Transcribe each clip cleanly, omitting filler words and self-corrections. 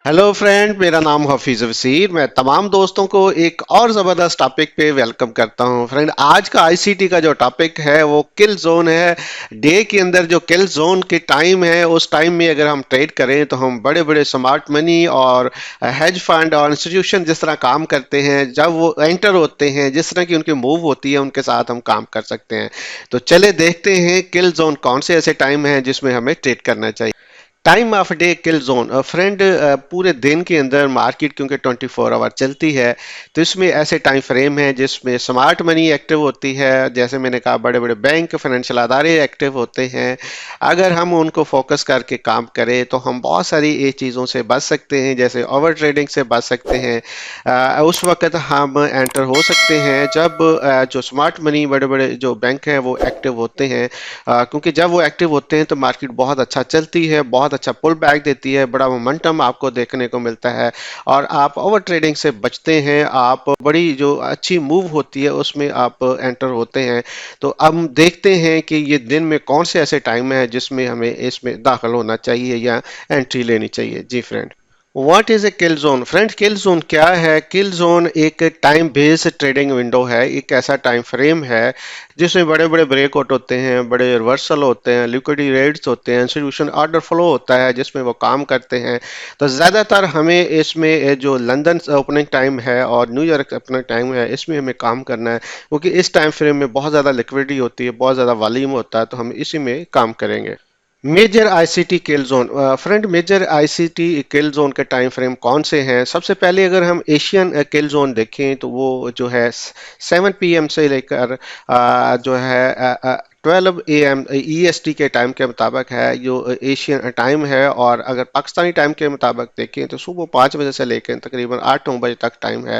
Hello friend, मेरा नाम हफीज वसीर। मैं तमाम दोस्तों को एक और ज़बरदस्त टॉपिक पे वेलकम करता हूं। फ्रेंड, आज का आईसीटी का जो टॉपिक है वो किल जोन है। डे के अंदर जो किल जोन के टाइम है, उस टाइम में अगर हम ट्रेड करें तो हम बड़े बड़े स्मार्ट मनी और हेज फंड और इंस्टीट्यूशन जिस तरह काम करते हैं, जब वो एंटर होते हैं, जिस तरह की उनकी मूव होती है, उनके साथ हम काम कर सकते हैं। तो चले देखते हैं किल जोन कौन से ऐसे टाइम है जिसमें हमें ट्रेड करना चाहिए। Time of day kill zone friend, पूरे दिन के अंदर मार्केट क्योंकि 24 आवर चलती है, तो इसमें ऐसे टाइम फ्रेम है जिसमें स्मार्ट मनी एक्टिव होती है। जैसे मैंने कहा, बड़े बड़े बैंक, फाइनेंशियल अदारे एक्टिव होते हैं। अगर हम उनको फोकस करके काम करें तो हम बहुत सारी ये चीज़ों से बच सकते हैं, जैसे ओवर ट्रेडिंग से बच सकते हैं। उस वक्त हम एंटर हो सकते हैं जब जो स्मार्ट मनी बड़े बड़े जो बैंक हैं वो एक्टिव होते हैं। क्योंकि जब वो एक्टिव होते हैं तो मार्केट बहुत अच्छा चलती है, बहुत अच्छा पुल बैक देती है, बड़ा मोमेंटम आपको देखने को मिलता है और आप ओवर ट्रेडिंग से बचते हैं। आप बड़ी जो अच्छी मूव होती है उसमें आप एंटर होते हैं। तो अब हम देखते हैं कि ये दिन में कौन से ऐसे टाइम है जिसमें हमें इसमें दाखिल होना चाहिए या एंट्री लेनी चाहिए। जी friend, what is a kill zone? Friend, kill zone क्या है? किल जोन एक टाइम बेस्ड ट्रेडिंग विंडो है, एक ऐसा टाइम फ्रेम है जिसमें बड़े बड़े ब्रेकआउट होते हैं, बड़े रिवर्सल होते हैं, लिक्विडिटी रेट्स होते हैं, इंस्टीट्यूशन ऑर्डर फ्लो होता है जिसमें वो काम करते हैं। तो ज़्यादातर हमें इसमें जो लंदन ओपनिंग टाइम है और न्यूयॉर्क ओपनिंग टाइम है, इसमें हमें काम करना है, क्योंकि इस टाइम फ्रेम में बहुत ज़्यादा लिक्विडिटी होती है, बहुत ज़्यादा वॉल्यूम होता है, तो हम इसी में काम करेंगे। मेजर आईसीटी किल जोन, फ्रेंड, मेजर आईसीटी किल जोन के टाइम फ्रेम कौन से हैं? सबसे पहले अगर हम एशियन किल जोन देखें तो वो जो है 7 PM से लेकर जो है 12 AM ईएसटी के टाइम के मुताबिक है, जो एशियन टाइम है। और अगर पाकिस्तानी टाइम के मुताबिक देखें तो सुबह 5 बजे से लेकर तकरीबन 8-9 बजे तक टाइम है।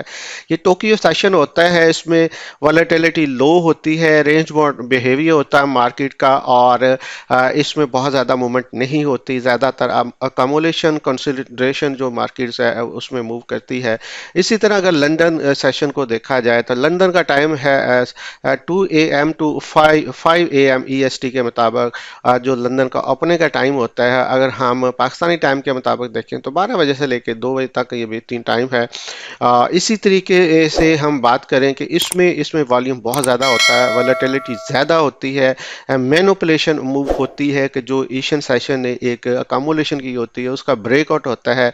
ये टोक्यो सेशन होता है, इसमें वॉलेटिलिटी लो होती है, रेंज बाउंड बिहेवियर होता है मार्केट का, और इसमें बहुत ज़्यादा मूवमेंट नहीं होती। ज़्यादातर अकोमोलेशन कंसिडरेशन जो मार्केट्स है उसमें मूव करती है। इसी तरह अगर लंदन सेशन को देखा जाए तो लंदन का टाइम है 2 AM टू 5 AM ईएसटी के मुताबिक। जो लंदन का ओपनिंग का टाइम होता है, अगर हम पाकिस्तानी टाइम के मुताबिक देखें तो 12 बजे से लेकर 2 बजे तक ये बेहतरीन टाइम है। इसी तरीके से हम बात करें कि इसमें इसमें वॉल्यूम बहुत ज़्यादा होता है, वॉलेटिलिटी ज़्यादा होती है, मैनिपुलेशन मूव होती है कि जो एशियन सेशन ने एक अकामुलेशन की होती है उसका ब्रेकआउट होता है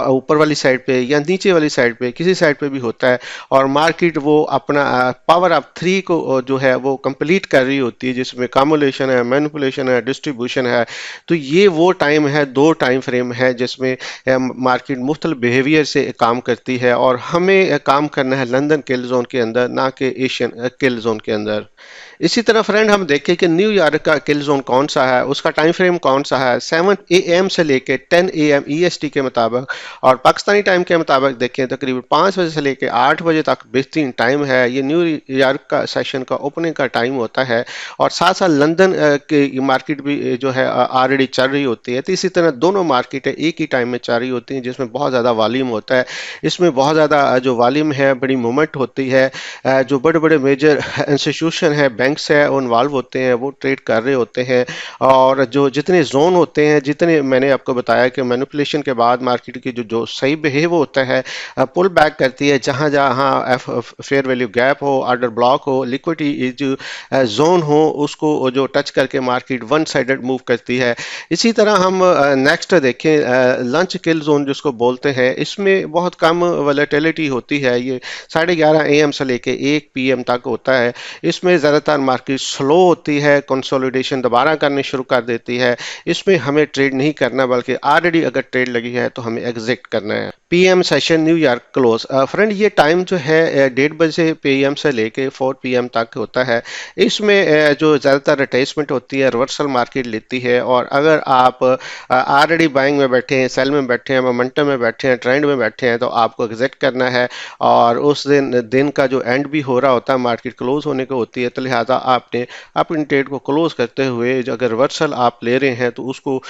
ऊपर वाली साइड पे या नीचे वाली साइड पे, किसी साइड पे भी होता है, और मार्केट वो अपना पावर ऑफ 3 को जो है वो कंप्लीट कर रही होती है, जिसमें कामुलेशन है, मैनिपुलेशन है, डिस्ट्रीब्यूशन है। तो ये वो टाइम है, दो टाइम फ्रेम है जिसमें मार्केट मुख्तलिफ बिहेवियर से काम करती है, और हमें काम करना है लंदन किल जोन के अंदर, ना कि एशियन किल जोन के अंदर। इसी तरह फ्रेंड हम देखें कि न्यूयॉर्क का किल जोन कौन सा है, उसका टाइम फ्रेम कौन सा है। 7 AM से लेके 10 AM ईएसटी के मुताबिक, और पाकिस्तानी टाइम के मुताबिक देखें तकरीबन 5 बजे से लेके 8 बजे तक बेहतरीन टाइम है। ये न्यूयॉर्क का सेशन का ओपनिंग का टाइम होता है, और साथ साथ लंदन की मार्केट भी जो है ऑलरेडी चल रही होती है। तो इसी तरह दोनों मार्केटें एक ही टाइम में चल रही होती हैं, जिसमें बहुत ज़्यादा वॉल्यूम होता है। इसमें बहुत ज़्यादा जो वॉल्यूम है, बड़ी मूवमेंट होती है। जो बड़े बड़े मेजर इंस्टीट्यूशन है, बैंक्स है, वो इन्वॉल्व होते हैं, वो ट्रेड कर रहे होते हैं। और जो जितने जोन होते हैं, जितने मैंने आपको बताया कि मैनिपुलेशन के बाद मार्केट की जो जो सही बिहेव होता है, पुल बैक करती है, जहां जहां फेयर वैल्यू गैप हो, ऑर्डर ब्लॉक हो, लिक्विडिटी जो जोन हो, उसको जो टच करके मार्केट वन साइडेड मूव करती है। इसी तरह हम नेक्स्ट देखें लंच किल जोन जिसको बोलते हैं, इसमें बहुत कम वॉलेटिलिटी होती है। ये 11:30 AM से लेके 1 PM तक होता है। इसमें ज़्यादातर मार्केट स्लो होती है, कंसोलिडेशन दोबारा करनी शुरू कर देती है। इसमें हमें ट्रेड नहीं करना, बल्कि ऑलरेडी अगर ट्रेड लगी है तो हमें एग्जिट करना है। PM session New York close, friend, ये टाइम जो है 1:30 PM से लेके 4 PM तक होता है। इसमें जो ज़्यादातर अटैचमेंट होती है, रिवर्सल मार्केट लेती है, और अगर आप ऑलरेडी बाइंग में बैठे हैं, सेल में बैठे हैं, मोमेंटम में बैठे हैं, ट्रेंड में बैठे हैं, तो आपको एग्जिट करना है। और उस दिन दिन का जो एंड भी हो रहा होता है, मार्केट क्लोज होने को होती है, तो लिहाजा आपने अपनी ट्रेड को क्लोज करते हुए जो अगर रिवर्सल आप ले रहे हैं तो उसको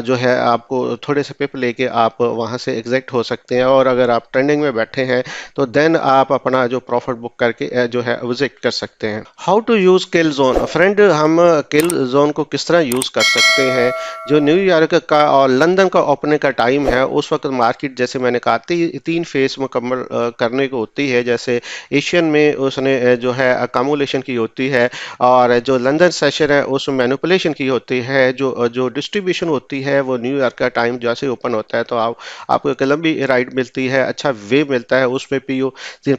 जो है आपको थोड़े से पिप लेके आप वहां से एग्जिट हो सकते सकते हैं, और अगर आप ट्रेंडिंग में बैठे हैं तो देन आप अपना जो प्रॉफिट बुक करके जो है विजिट कर सकते हैं। How to use kill zone friend, हम किल जोन को किस तरह यूज कर सकते हैं। जो न्यूयॉर्क का और लंदन का ओपनिंग का टाइम है उस वक्त मार्केट, जैसे मैंने कहा, तीन फेज मुकम्मल करने को होती है। जैसे एशियन में उसने जो है अकामुलेशन की होती है, और जो लंदन सेशन है उसमें मैनिपुलेशन की होती है। जो जो डिस्ट्रीब्यूशन होती है वो न्यूयॉर्क का टाइम जैसे ओपन होता है तो आपको एक लंबी राइड मिलती है, अच्छा वे मिलता है, उसमें PO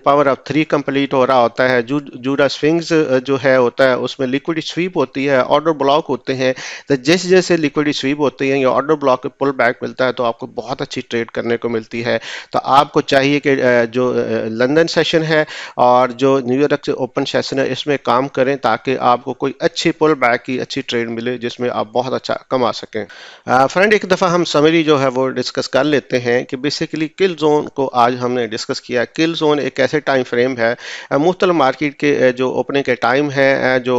power of three complete हो रहा होता है। जूडा स्विंग्स जो है होता है उसमें लिक्विड स्वीप होती है, ऑर्डर ब्लॉक होते हैं। तो जैसे जैसे लिक्विड स्वीप होती है या ऑर्डर ब्लॉक पुल बैक मिलता है तो आपको बहुत अच्छी ट्रेड करने को मिलती है। तो आपको चाहिए कि जो लंदन सेशन है और जो न्यूयॉर्क से ओपन सेशन है इसमें काम करें, ताकि आपको कोई अच्छी पुल बैक की अच्छी ट्रेड मिले जिसमें आप बहुत अच्छा कमा सकें। फ्रेंड, एक दफ़ा हम समरी जो है वो डिस्कस कर लेते हैं कि बेसिकली किल जोन को आज हमने डिस्कस किया। किल जोन एक ऐसे टाइम फ्रेम है, मुख्तलिफ मार्केट के जो ओपनिंग के टाइम है, जो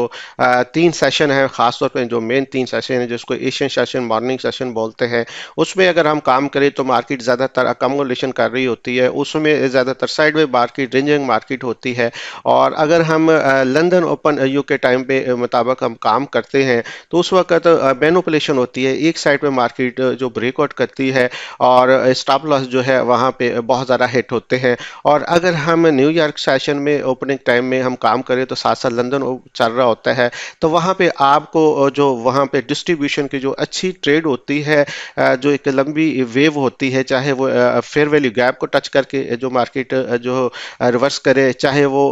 तीन सेशन है, ख़ासतौर पर जो मेन तीन सेशन है जिसको एशियन सेशन, मॉर्निंग सेशन बोलते हैं, उसमें अगर हम काम करें तो मार्केट ज़्यादातर अकोमोलेशन कर रही होती है, उसमें ज़्यादातर साइड में मार्केट, रेंजिंग मार्केट होती है। और अगर हम लंदन ओपन यू के टाइम पे मुताबिक हम काम करते हैं तो उस वक्त मैनिपुलेशन होती है, एक साइड पे मार्केट जो ब्रेकआउट करती है और स्टॉप लॉस जो है वहाँ पे बहुत ज़्यादा हिट होते हैं। और अगर हम न्यूयॉर्क सेशन में ओपनिंग टाइम में हम काम करें तो साथ साथ लंदन चल रहा होता है, तो वहाँ पे आपको जो वहाँ पे डिस्ट्रीब्यूशन की जो अच्छी ट्रेड होती है, जो एक लंबी वेव होती है, चाहे वो फेयर वैल्यू गैप को टच करके जो मार्केट जो रिवर्स करे, चाहे वो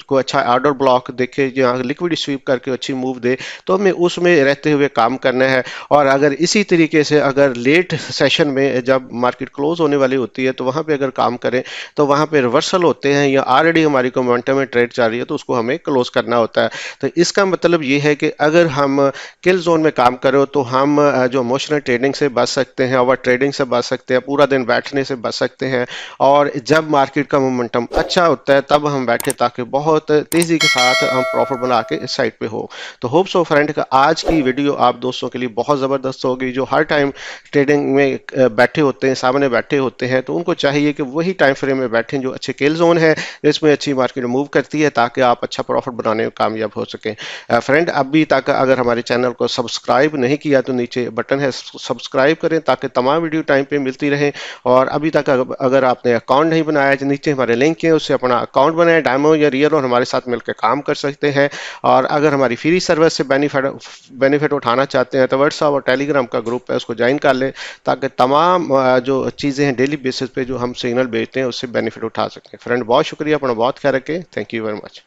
को अच्छा ऑर्डर ब्लॉक देखे या लिक्विड स्वीप करके अच्छी मूव दे, तो हमें उसमें रहते हुए काम करना है। और अगर इसी तरीके से अगर लेट सेशन में जब मार्केट क्लोज होने वाली होती है तो वहाँ पे अगर काम करें तो वहाँ पे रिवर्सल होते हैं या ऑलरेडी हमारी को मोमेंटम में ट्रेड चल रही है तो उसको हमें क्लोज करना होता है। तो इसका मतलब ये है कि अगर हम किल जोन में काम करें तो हम जो इमोशनल ट्रेडिंग से बच सकते हैं, ओवर ट्रेडिंग से बच सकते हैं, पूरा दिन बैठने से बच सकते हैं। और जब मार्केट का मोमेंटम अच्छा होता है तब हम बैठे ताकि बहुत तेज़ी के साथ हम प्रॉफिट बना के इस साइड पे हो। तो होप सो फ्रेंड का आज की वीडियो आप दोस्तों के लिए बहुत ज़बरदस्त होगी। जो हर टाइम ट्रेडिंग में बैठे होते हैं, सामने बैठे होते हैं, तो उनको चाहिए कि वही टाइम फ्रेम में बैठें जो अच्छे किल जोन है, जिसमें अच्छी मार्केट मूव करती है, ताकि आप अच्छा प्रॉफिट बनाने में कामयाब हो सकें। फ्रेंड, अभी तक अगर हमारे चैनल को सब्सक्राइब नहीं किया तो नीचे बटन है, सब्सक्राइब करें ताकि तमाम वीडियो टाइम पे मिलती रहे। और अभी तक अगर आपने अकाउंट नहीं बनाया तो नीचे हमारे लिंक है, उससे अपना अकाउंट बनाए, डायमो या रियल, और हमारे साथ मिलकर काम कर सकते हैं। और अगर हमारी फ्री सर्विस से बेनिफिट उठाना चाहते हैं तो व्हाट्सएप और टेलीग्राम का ग्रुप है, उसको ज्वाइन कर लें ताकि तमाम जो चीज़ें हैं डेली बेसिस पे जो हम सिग्नल भेजते हैं उससे बेनिफिट उठा सकें। फ्रेंड, बहुत शुक्रिया, अपना बहुत ख्याल रखें। Thank you very much.